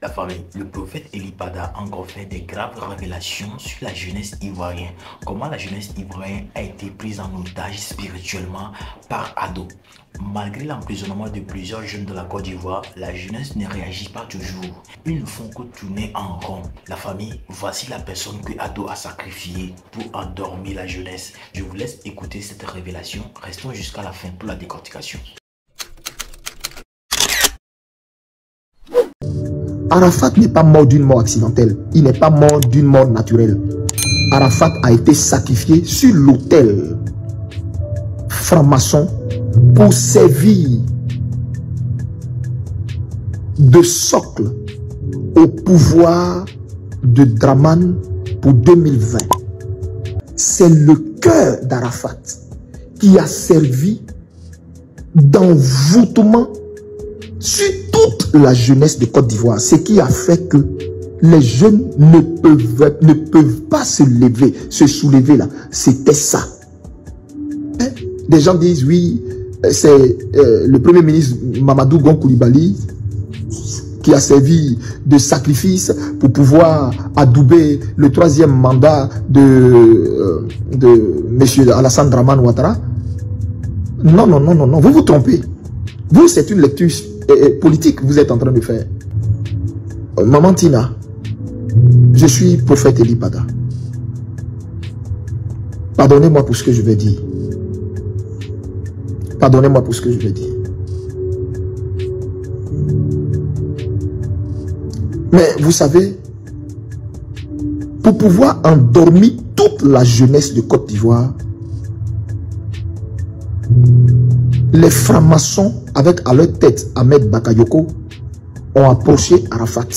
La famille, le prophète Elipada a encore fait des graves révélations sur la jeunesse ivoirienne. Comment la jeunesse ivoirienne a été prise en otage spirituellement par ado. Malgré l'emprisonnement de plusieurs jeunes de la Côte d'Ivoire, la jeunesse ne réagit pas toujours. Ils ne font que tourner en rond. La famille, voici la personne que Ado a sacrifiée pour endormir la jeunesse. Je vous laisse écouter cette révélation. Restons jusqu'à la fin pour la décortication. Arafat n'est pas mort d'une mort accidentelle. Il n'est pas mort d'une mort naturelle. Arafat a été sacrifié sur l'autel franc-maçon pour servir de socle au pouvoir de Draman pour 2020. C'est le cœur d'Arafat qui a servi d'envoûtement sur toute la jeunesse de Côte d'Ivoire. Ce qui a fait que les jeunes ne peuvent pas se lever, se soulever là. C'était ça. Des gens disent oui, c'est le premier ministre Mamadou Gon Coulibaly qui a servi de sacrifice pour pouvoir adouber le troisième mandat de M. Alassane Dramane Ouattara. Non, non, non, non, non, vous vous trompez. Vous, c'est une lecture politique que vous êtes en train de faire. Maman Tina, je suis prophète Elipada. Pardonnez-moi pour ce que je vais dire. Pardonnez-moi pour ce que je vais dire. Mais vous savez, pour pouvoir endormir toute la jeunesse de Côte d'Ivoire, les francs-maçons, avec à leur tête Ahmed Bakayoko, ont approché Arafat.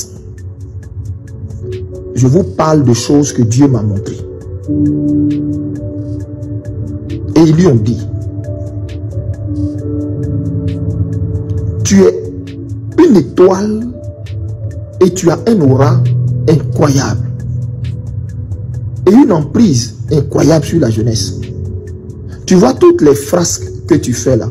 Je vous parle de choses que Dieu m'a montrées. Et ils lui ont dit, tu es une étoile et tu as un aura incroyable et une emprise incroyable sur la jeunesse. Tu vois toutes les frasques que tu fais là,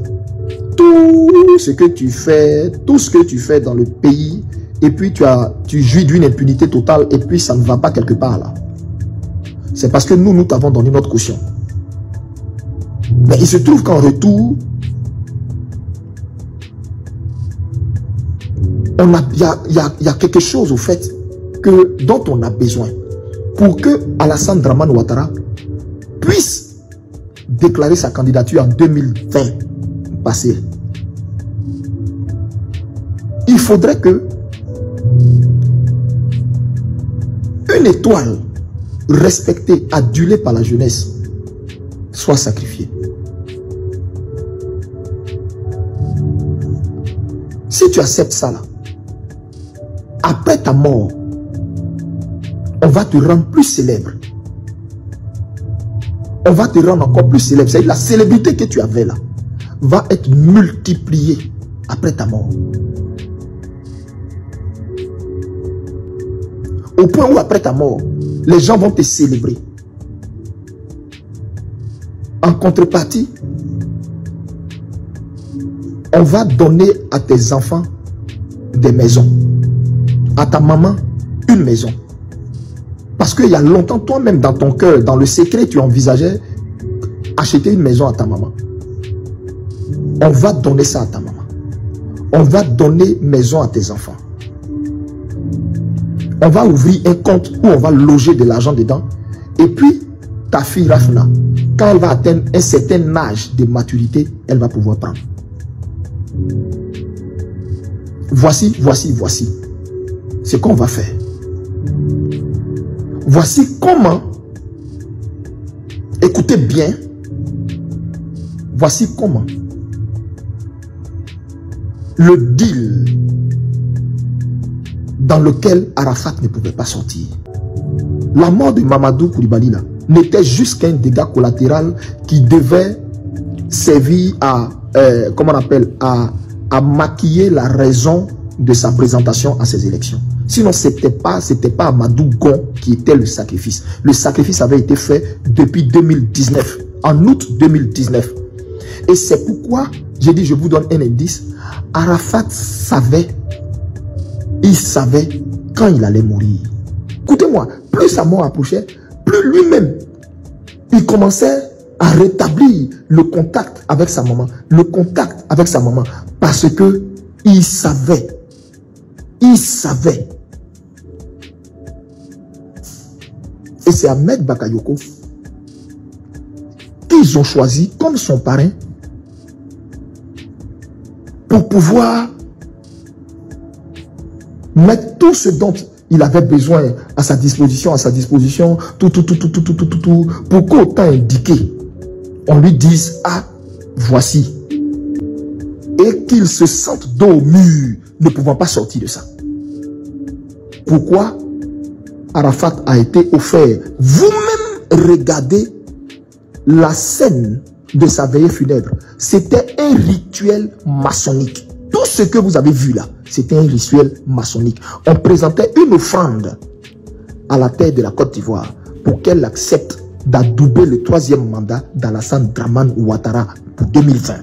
tout ce que tu fais dans le pays, et puis tu jouis d'une impunité totale, et puis ça ne va pas quelque part là. C'est parce que nous t'avons donné notre caution. Mais il se trouve qu'en retour, il y a quelque chose au fait dont on a besoin pour que Alassane Dramane Ouattara puisse déclarer sa candidature en 2020 passé. Il faudrait que une étoile respectée, adulée par la jeunesse soit sacrifiée. Si tu acceptes ça là, après ta mort, on va te rendre plus célèbre. On va te rendre encore plus célèbre. C'est la célébrité que tu avais là va être multipliée après ta mort. Au point où après ta mort, les gens vont te célébrer. En contrepartie, on va donner à tes enfants des maisons. À ta maman, une maison. Parce qu'il y a longtemps, toi-même dans ton cœur, dans le secret, tu envisageais acheter une maison à ta maman. On va donner ça à ta maman. On va donner maison à tes enfants. On va ouvrir un compte où on va loger de l'argent dedans. Et puis, ta fille Rafna, quand elle va atteindre un certain âge de maturité, elle va pouvoir prendre. Voici ce qu'on va faire. Voici comment, écoutez bien, voici comment le deal dans lequel Arafat ne pouvait pas sortir. La mort de Mamadou Coulibaly n'était juste qu'un dégât collatéral qui devait servir à, comment on appelle, à maquiller la raison de sa présentation à ces élections. Sinon, c'était pas Amadou Gon qui était le sacrifice. Le sacrifice avait été fait depuis 2019, en août 2019. Et c'est pourquoi, j'ai dit, je vous donne un indice, Arafat savait il savait quand il allait mourir. Écoutez-moi, plus sa mort approchait, plus lui-même, il commençait à rétablir le contact avec sa maman. Le contact avec sa maman. Parce que il savait. Il savait. Et c'est Ahmed Bakayoko qu'ils ont choisi comme son parrain pour pouvoir mettre tout ce dont il avait besoin à sa disposition, tout, pour qu'autant indiqué, on lui dise, ah, voici. Et qu'il se sente dos au mur, ne pouvant pas sortir de ça. Pourquoi Arafat a été offert? Vous-même regardez la scène de sa veillée funèbre. C'était un rituel maçonnique. Tout ce que vous avez vu là, c'était un rituel maçonnique. On présentait une offrande à la tête de la Côte d'Ivoire pour qu'elle accepte d'adouber le 3e mandat d'Alassane Dramane Ouattara pour 2020.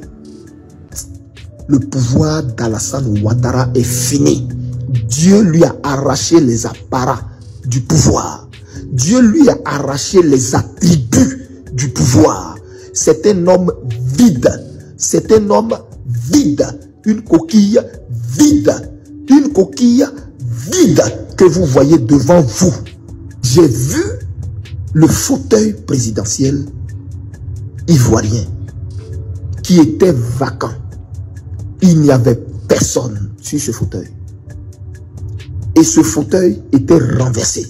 Le pouvoir d'Alassane Ouattara est fini. Dieu lui a arraché les apparats du pouvoir. Dieu lui a arraché les attributs du pouvoir. C'est un homme vide. C'est un homme vide. Une coquille vide. Une coquille vide que vous voyez devant vous. J'ai vu le fauteuil présidentiel ivoirien qui était vacant. Il n'y avait personne sur ce fauteuil. Et ce fauteuil était renversé.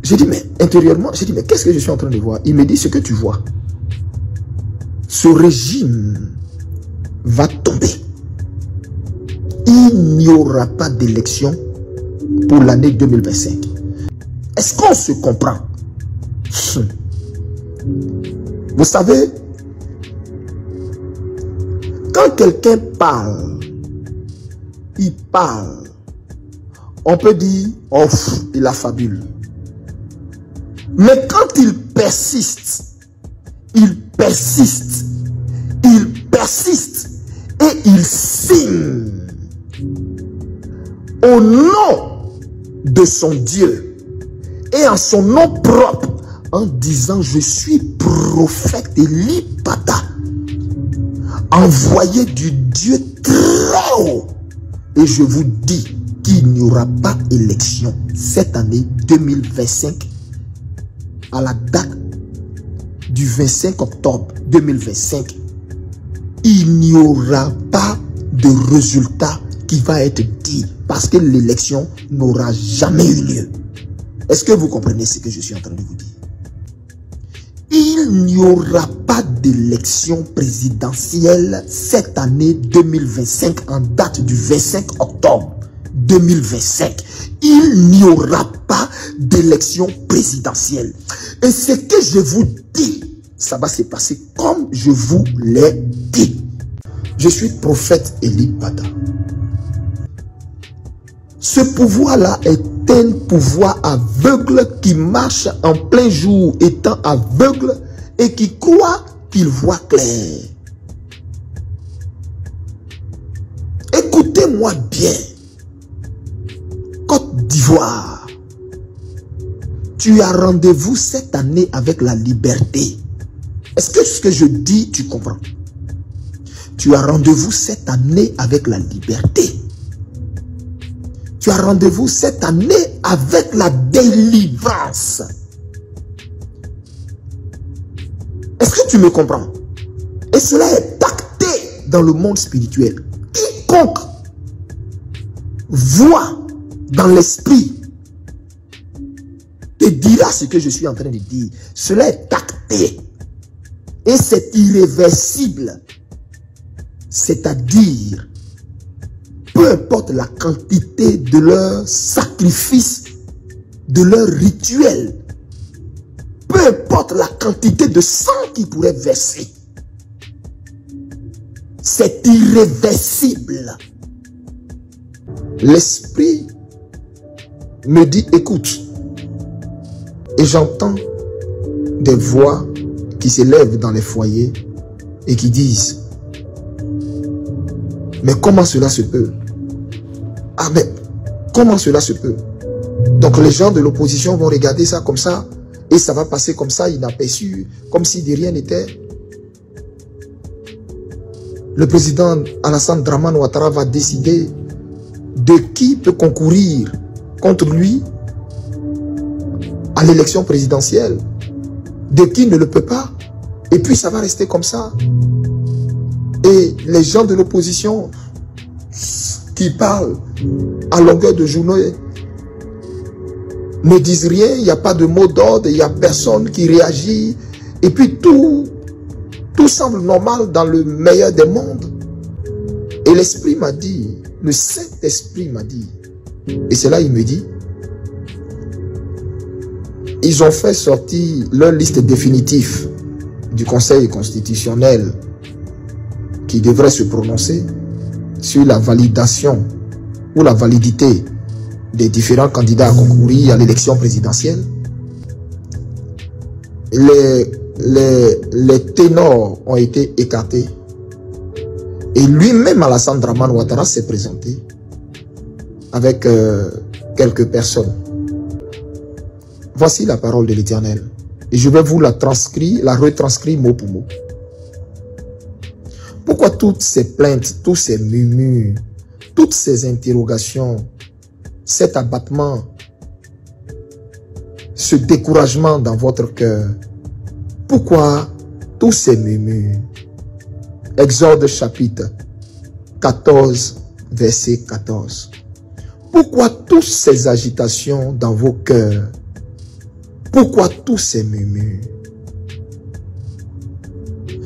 J'ai dit, mais intérieurement, j'ai dit, mais qu'est-ce que je suis en train de voir? Il me dit, ce que tu vois, ce régime va tomber. Il n'y aura pas d'élection pour l'année 2025. Est-ce qu'on se comprend? Vous savez, quand quelqu'un parle, il parle, on peut dire, oh, il a fabule. Mais quand il persiste, il persiste, il persiste et il signe au nom de son Dieu et en son nom propre en disant, je suis prophète Eli Pada, envoyé du Dieu très haut. Et je vous dis qu'il n'y aura pas élection cette année 2025 à la date du 25 octobre 2025. Il n'y aura pas de résultat qui va être dit parce que l'élection n'aura jamais eu lieu. Est-ce que vous comprenez ce que je suis en train de vous dire? Il n'y aura pas d'élection présidentielle cette année 2025 en date du 25 octobre 2025. Il n'y aura pas d'élection présidentielle. Et ce que je vous dis, ça va se passer comme je vous l'ai dit. Je suis prophète Eli Pada. Ce pouvoir-là est un pouvoir aveugle qui marche en plein jour étant aveugle et qui croit qu'il voit clair. Écoutez-moi bien. Côte d'Ivoire, tu as rendez-vous cette année avec la liberté. Est-ce que ce que je dis, tu comprends? Tu as rendez-vous cette année avec la liberté. Tu as rendez-vous cette année avec la délivrance. Est-ce que tu me comprends? Et cela est pacté dans le monde spirituel. Quiconque voit dans l'esprit te dira ce que je suis en train de dire. Cela est pacté. Et c'est irréversible. C'est-à-dire, peu importe la quantité de leur sacrifice, de leur rituel, peu importe la quantité de sang qu'ils pourraient verser, c'est irréversible. L'esprit me dit, écoute, et j'entends des voix qui s'élèvent dans les foyers et qui disent, mais comment cela se peut? Ah ben, comment cela se peut? Donc les gens de l'opposition vont regarder ça comme ça, et ça va passer comme ça, inaperçu, comme si de rien n'était. Le président Alassane Dramane Ouattara va décider de qui peut concourir contre lui à l'élection présidentielle, de qui ne le peut pas, et puis ça va rester comme ça. Et les gens de l'opposition qui parlent à longueur de journée ne disent rien, il n'y a pas de mot d'ordre, il n'y a personne qui réagit, et puis tout semble normal dans le meilleur des mondes. Et l'Esprit m'a dit, le Saint-Esprit m'a dit, et c'est là il me dit, ils ont fait sortir leur liste définitive du Conseil constitutionnel qui devrait se prononcer sur la validation ou la validité des différents candidats à concourir à l'élection présidentielle. Les ténors ont été écartés. Et lui-même, Alassane Dramane Ouattara, s'est présenté avec quelques personnes. Voici la parole de l'Éternel. Et je vais vous la retranscrire mot pour mot. Pourquoi toutes ces plaintes, tous ces murmures, toutes ces interrogations, cet abattement, ce découragement dans votre cœur? Pourquoi tous ces murmures? Exode chapitre 14, verset 14. Pourquoi toutes ces agitations dans vos cœurs? Pourquoi tous ces murmures?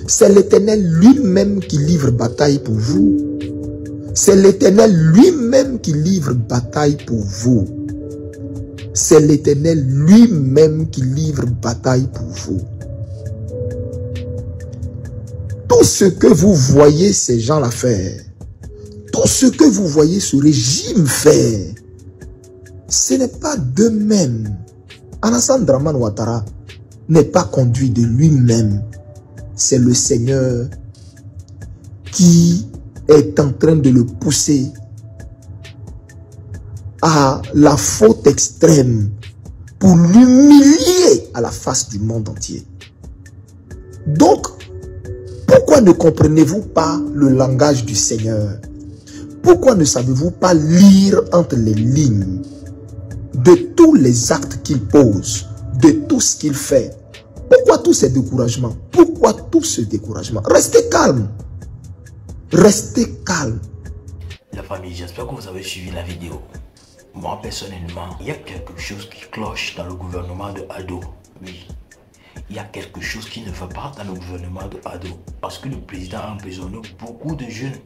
C'est l'Éternel lui-même qui livre bataille pour vous. C'est l'Éternel lui-même qui livre bataille pour vous. C'est l'Éternel lui-même qui livre bataille pour vous. Tout ce que vous voyez ces gens-là faire, tout ce que vous voyez ce régime faire, ce n'est pas d'eux-mêmes. Alassane Dramane Ouattara n'est pas conduit de lui-même. C'est le Seigneur qui est en train de le pousser à la faute extrême pour l'humilier à la face du monde entier. Donc, pourquoi ne comprenez-vous pas le langage du Seigneur? Pourquoi ne savez-vous pas lire entre les lignes de tous les actes qu'il pose, de tout ce qu'il fait? Pourquoi tous ces découragements? Pourquoi tout ce découragement? Restez calme. Restez calme. La famille, j'espère que vous avez suivi la vidéo. Moi, personnellement, il y a quelque chose qui cloche dans le gouvernement de Ado. Oui. Il y a quelque chose qui ne va pas dans le gouvernement de Ado. Parce que le président a emprisonné beaucoup de jeunes.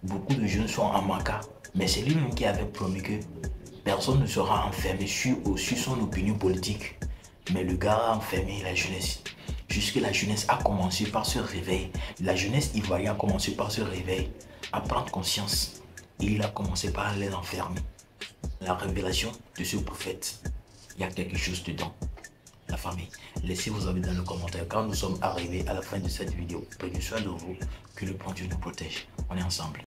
Beaucoup de jeunes sont en Maka. Mais c'est lui-même qui avait promis que personne ne sera enfermé sur son opinion politique. Mais le gars a enfermé la jeunesse. Jusque la jeunesse a commencé par se réveiller. La jeunesse ivoirienne a commencé par se réveiller, à prendre conscience. Et il a commencé par les enfermer. La révélation de ce prophète, il y a quelque chose dedans. La famille, laissez vos avis dans les commentaires. Quand nous sommes arrivés à la fin de cette vidéo, prenez soin de vous, que le bon Dieu nous protège. On est ensemble.